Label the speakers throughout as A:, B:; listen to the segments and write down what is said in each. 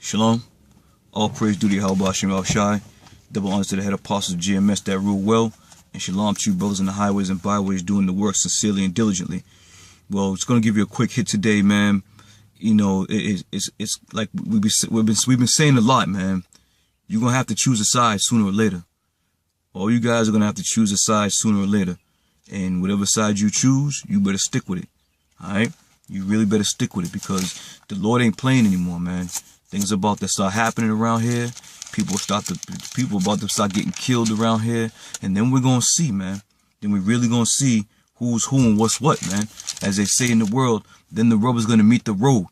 A: Shalom. All praise due to Yahweh Shem El Shai. Double honors to the head apostles of GMS that rule well. And shalom to you brothers in the highways and byways doing the work sincerely and diligently. Well, it's going to give you a quick hit today, man. You know, it's like we've been saying a lot, man. You're going to have to choose a side sooner or later. All you guys are going to have to choose a side sooner or later. And whatever side you choose, you better stick with it. All right? You really better stick with it because the Lord ain't playing anymore, man. Things about to start happening around here. People about to start getting killed around here. And then we're going to see, man. Then we're really going to see who's who and what's what, man. As they say in the world, then the rubber's going to meet the road.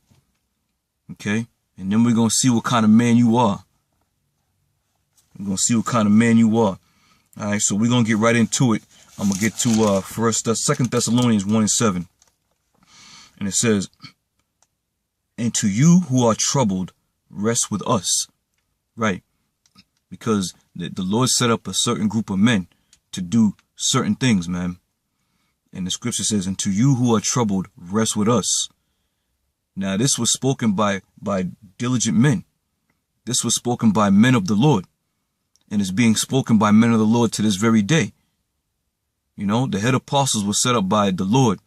A: Okay? And then we're going to see what kind of man you are. We're going to see what kind of man you are. All right, so we're going to get right into it. I'm going to get to 2 Thessalonians 1:7. And it says, "And to you who are troubled, rest with us." Right. Because the Lord set up a certain group of men to do certain things, man. And the scripture says, "And to you who are troubled, rest with us." Now, this was spoken by diligent men. This was spoken by men of the Lord. And is being spoken by men of the Lord to this very day. You know, the head apostles were set up by the Lord.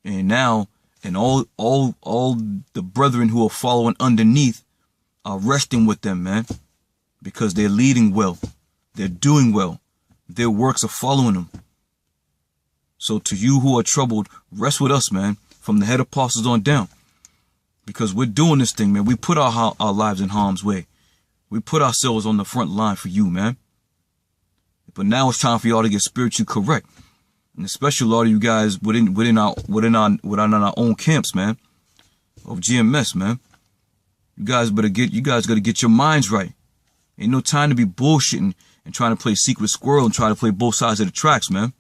A: And now, and all the brethren who are following underneath are resting with them, man. Because they're leading well. They're doing well. Their works are following them. So to you who are troubled, rest with us, man. From the head apostles on down. Because we're doing this thing, man. We put our lives in harm's way. We put ourselves on the front line for you, man. But now it's time for y'all to get spiritually correct. And especially a lot of you guys within our own camps, man. Of GMS, man. You guys gotta get your minds right. Ain't no time to be bullshitting and trying to play secret squirrel and try to play both sides of the tracks, man.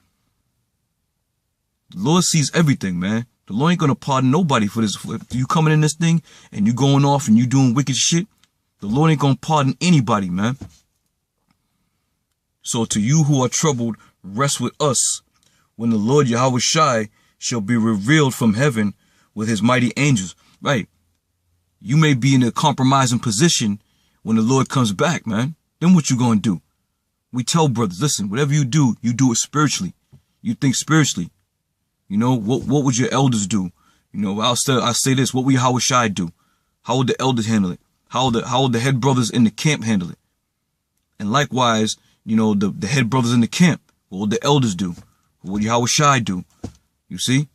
A: The Lord sees everything, man. The Lord ain't gonna pardon nobody for this. If you coming in this thing and you going off and you doing wicked shit, the Lord ain't gonna pardon anybody, man. So to you who are troubled, rest with us when the Lord Yahweh Shai shall be revealed from heaven with his mighty angels. Right. You may be in a compromising position when the Lord comes back, man. Then what you gonna do? We tell brothers, listen, whatever you do it spiritually. You think spiritually. You know, what would your elders do? You know, I'll say this, what would Yahweh Shai do? How would the elders handle it? How would the head brothers in the camp handle it? And likewise, you know, the head brothers in the camp, what would the elders do? What would Yahweh Shai do? You see?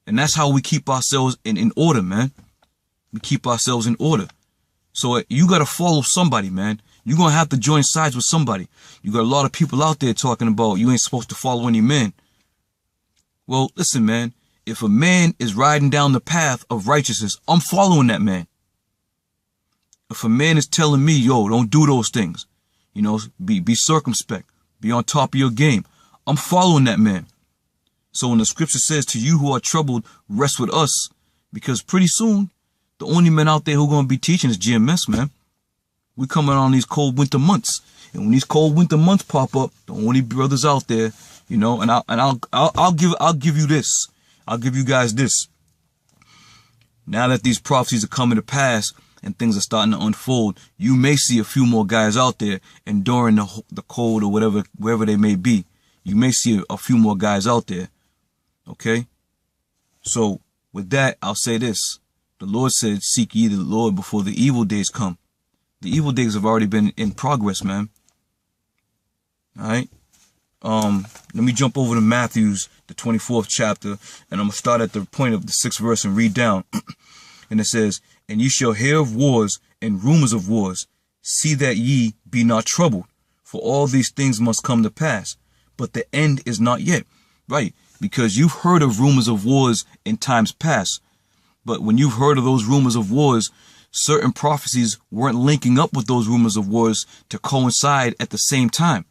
A: And that's how we keep ourselves in order, man. We keep ourselves in order. So you got to follow somebody, man. You're going to have to join sides with somebody. You got a lot of people out there talking about you ain't supposed to follow any men. Well, listen, man. If a man is riding down the path of righteousness, I'm following that man. If a man is telling me, yo, don't do those things, you know, be circumspect, be on top of your game, I'm following that man. So when the scripture says to you who are troubled, rest with us, because pretty soon, the only men out there who are going to be teaching is GMS, man. We coming on these cold winter months. And when these cold winter months pop up, the only brothers out there, you know, and I'll give you this. I'll give you guys this. Now that these prophecies are coming to pass and things are starting to unfold, you may see a few more guys out there enduring the cold or wherever they may be. You may see a few more guys out there. Okay? So with that, I'll say this. The Lord said, seek ye the Lord before the evil days come. The evil days have already been in progress, man. All right. Let me jump over to Matthew's, the 24th chapter, and I'm going to start at the point of the 6th verse and read down. And it says, "And ye shall hear of wars and rumors of wars. See that ye be not troubled, for all these things must come to pass. But the end is not yet." Right. Because you've heard of rumors of wars in times past. But when you've heard of those rumors of wars, certain prophecies weren't linking up with those rumors of wars to coincide at the same time.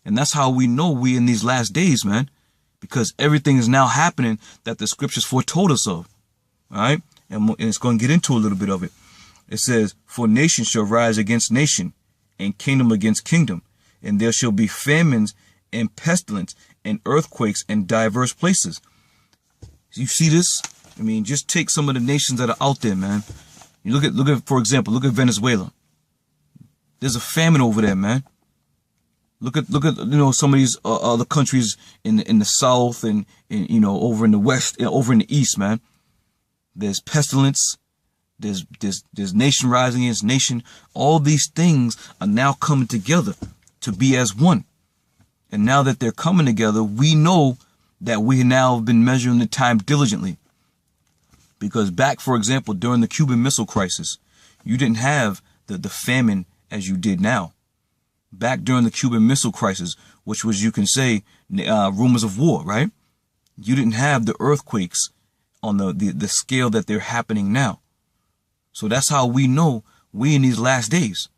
A: And that's how we know we in these last days, man. Because everything is now happening that the scriptures foretold us of. All right. And it's going to get into a little bit of it. It says, "For nation shall rise against nation, and kingdom against kingdom. And there shall be famines and pestilence and earthquakes in diverse places." You see this? I mean, just take some of the nations that are out there, man. You look at, for example, look at Venezuela. There's a famine over there, man. Look at, some of these other countries in the south and over in the west, over in the east, man. There's pestilence. There's nation rising against nation. All these things are now coming together to be as one. And now that they're coming together, we know that we now have been measuring the time diligently. Because back, for example, during the Cuban Missile Crisis, you didn't have the famine as you did now. Back during the Cuban Missile Crisis, which was, you can say, rumors of war, right? You didn't have the earthquakes on the scale that they're happening now. So that's how we know we in these last days.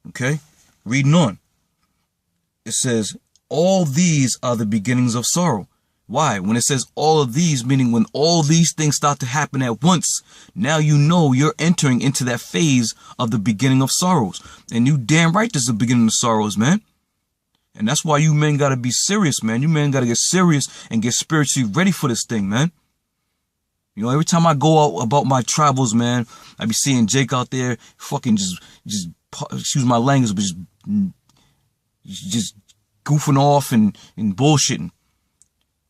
A: Okay? Reading on. It says, all these are the beginnings of sorrow. Why? When it says all of these, meaning when all these things start to happen at once, now you know you're entering into that phase of the beginning of sorrows. And you damn right this is the beginning of sorrows, man. And that's why you men got to be serious, man. You men got to get serious and get spiritually ready for this thing, man. Every time I go out about my travels, man, I be seeing Jake out there fucking just excuse my language, but just goofing off and bullshitting.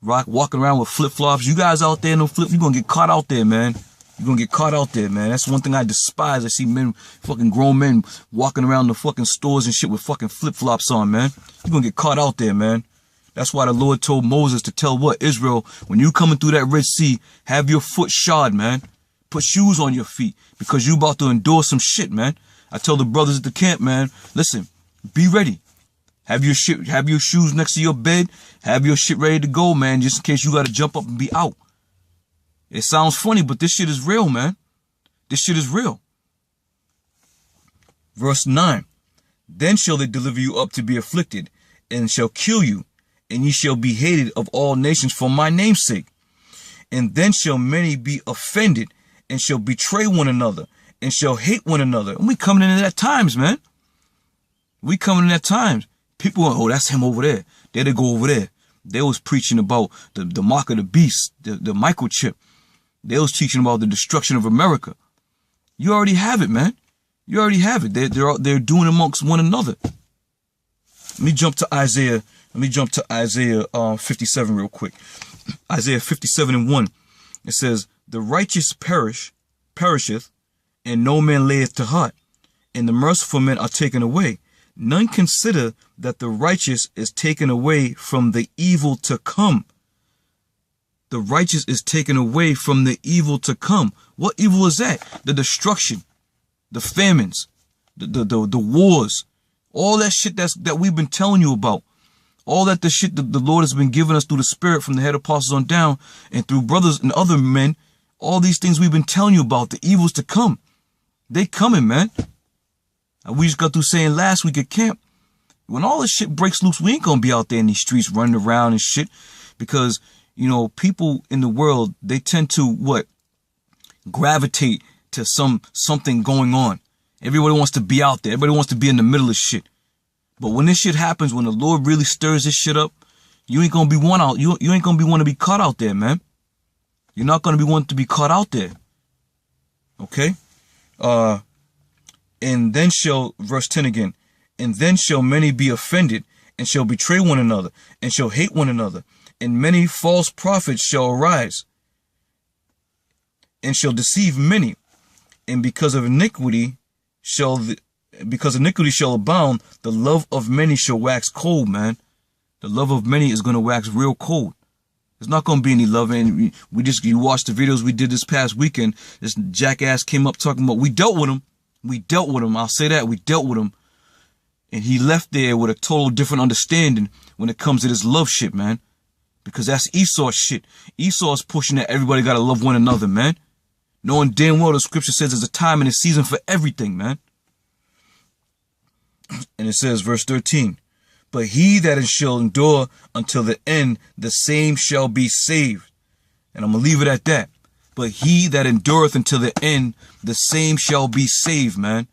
A: Walking around with flip-flops. You guys out there, no flip, you're going to get caught out there, man. You're going to get caught out there, man. That's one thing I despise. I see men, fucking grown men, walking around the fucking stores and shit with fucking flip-flops on, man. You're going to get caught out there, man. That's why the Lord told Moses to tell Israel, when you coming through that Red Sea, have your foot shod, man. Put shoes on your feet because you about to endure some shit, man. I tell the brothers at the camp, man, listen, be ready. Have your shoes next to your bed. Have your shit ready to go, man, just in case you got to jump up and be out. It sounds funny, but this shit is real, man. This shit is real. Verse 9. Then shall they deliver you up to be afflicted, and shall kill you, and ye shall be hated of all nations for my name's sake. And then shall many be offended, and shall betray one another, and shall hate one another. And we coming into that times, man. We coming in that times. People, oh, that's him over there. There they go over there. They was preaching about the mark of the beast, the microchip. They was teaching about the destruction of America. You already have it, man. You already have it. They're doing amongst one another. Let me jump to Isaiah 57 real quick. Isaiah 57:1. It says, the righteous perisheth, and no man layeth to heart, and the merciful men are taken away. None consider that the righteous is taken away from the evil to come. The righteous is taken away from the evil to come. What evil is that? The destruction, the famines, the wars, all that shit that we've been telling you about. All that the shit that the Lord has been giving us through the Spirit from the head apostles on down and through brothers and other men. All these things we've been telling you about, the evils to come. They coming, man. We just got through saying last week at camp, when all this shit breaks loose, we ain't gonna be out there in these streets running around and shit, because, people in the world, they tend to gravitate to something going on. Everybody wants to be out there. Everybody wants to be in the middle of shit. But when this shit happens, when the Lord really stirs this shit up, you ain't gonna be one out. You ain't gonna be one to be caught out there, man. You're not gonna be one to be caught out there. Okay? And then shall, verse 10 again, and then shall many be offended, and shall betray one another, and shall hate one another, and many false prophets shall arise, and shall deceive many, and because iniquity shall abound, the love of many shall wax cold, man. The love of many is gonna wax real cold. There's not gonna be any love, and you watched the videos we did this past weekend. This jackass came up talking about we dealt with him. I'll say that. We dealt with him. And he left there with a total different understanding when it comes to this love shit, man. Because that's Esau shit. Esau's pushing that everybody gotta love one another, man. Knowing damn well the scripture says there's a time and a season for everything, man. And it says, verse 13, but he that shall endure until the end, the same shall be saved. And I'm gonna leave it at that. But he that endureth until the end, the same shall be saved, man.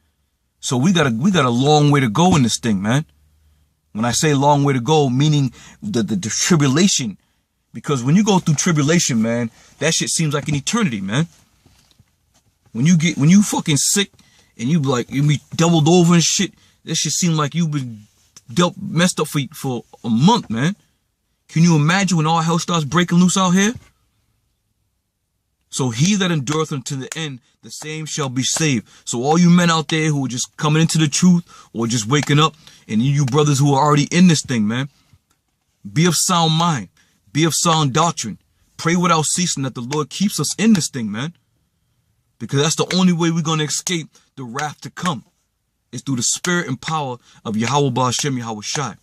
A: So we got a long way to go in this thing, man. When I say long way to go, meaning the tribulation. Because when you go through tribulation, man, that shit seems like an eternity, man. When you fucking sick and you be doubled over and shit, that shit seem like you've been messed up for a month, man. Can you imagine when all hell starts breaking loose out here? So he that endureth unto the end, the same shall be saved. So all you men out there who are just coming into the truth or just waking up, and you brothers who are already in this thing, man, be of sound mind, be of sound doctrine. Pray without ceasing that the Lord keeps us in this thing, man. Because that's the only way we're going to escape the wrath to come. It's through the spirit and power of Yahweh Ba'ashem Yahweh Shai.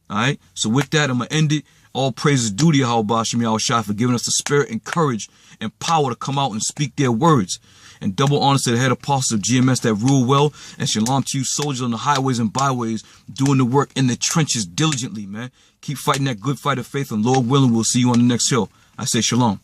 A: Alright? So with that, I'm going to end it. All praises due to Yahweh Ba'ashem Yahweh Shai for giving us the spirit and courage and power to come out and speak their words. And double honors to the head apostles of GMS that rule well. And shalom to you soldiers on the highways and byways doing the work in the trenches diligently, man. Keep fighting that good fight of faith, and Lord willing, we'll see you on the next show. I say shalom.